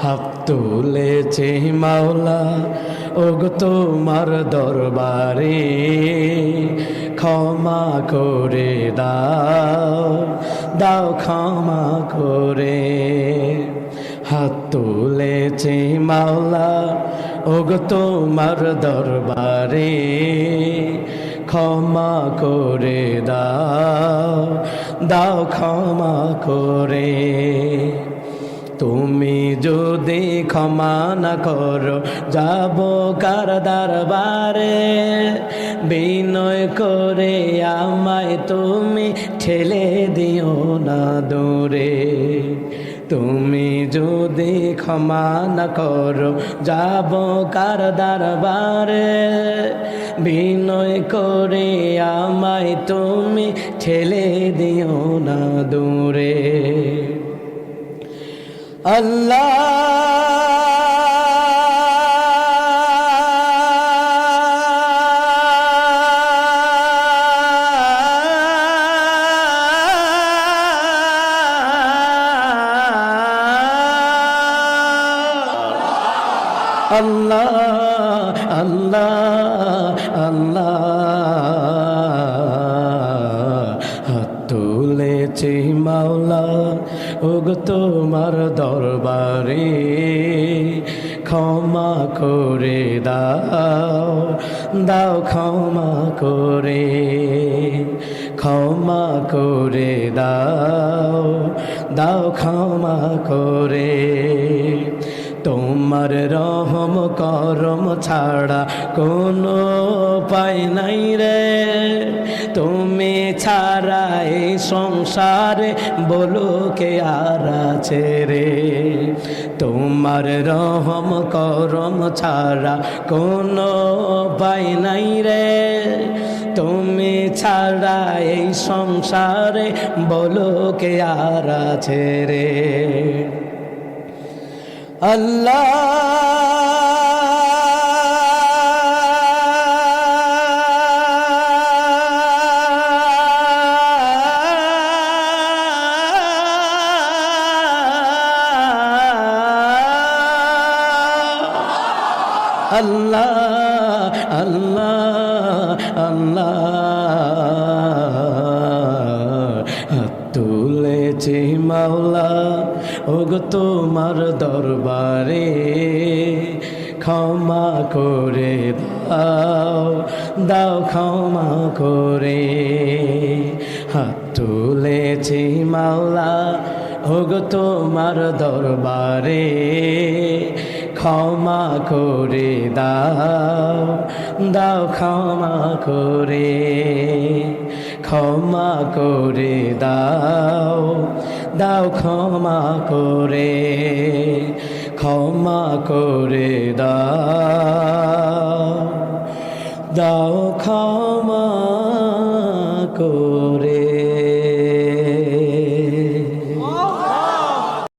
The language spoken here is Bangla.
হাত তুলেছে মাওলা ওগো তোমার দরবারে, ক্ষমা করে দাও, দাও ক্ষমা করে। হাত তুলেছে মাওলা ওগো তোমার দরবারে, ক্ষমা করে দাও, দাও ক্ষমা করে। তুমি যদি ক্ষমা না করো যাব কার দরবারে, বিনয় করে আমায় তুমি ঠেলে দিও না দূরে। তুমি যদি ক্ষমা না করো যাব কার দরবারে, বিনয় করে আমায় তুমি ঠেলে দিও না দূরে। আল্লাহ আল্লাহ আল্লাহ আল্লাহ, হাত তুলেছি মাওলা ওগো তোমার দরবারে, ক্ষমা করে দাও, দাও ক্ষমা করে। ক্ষমা করে দাও, দাও ক্ষমা করে। তোমার রহম করম ছাড়া কোনো উপায় নাই রে, তুমি ছাড়া এই সংসারে বলো কে আর আছে রে। তোমার রহম করম ছাড়া কোনো উপায় নাই রে, তুমি ছাড়া এই সংসারে বলো কে আর আছে রে। আল্লাহ আল্লাহ আল্লাহ আল্লাহ, হাত তুলেছি মাওলা ওগো তোমার দরবারে, ক্ষমা করে দাও, দাও ক্ষমা করে। হাত তুলেছি মাওলা ওগো তোমার দরবারে, ক্ষমা করে দাও, দাও ক্ষমা করে। ক্ষমা করে দাও, দাও ক্ষমা করে। ক্ষমা করে দাও, দাও ক্ষমা করে।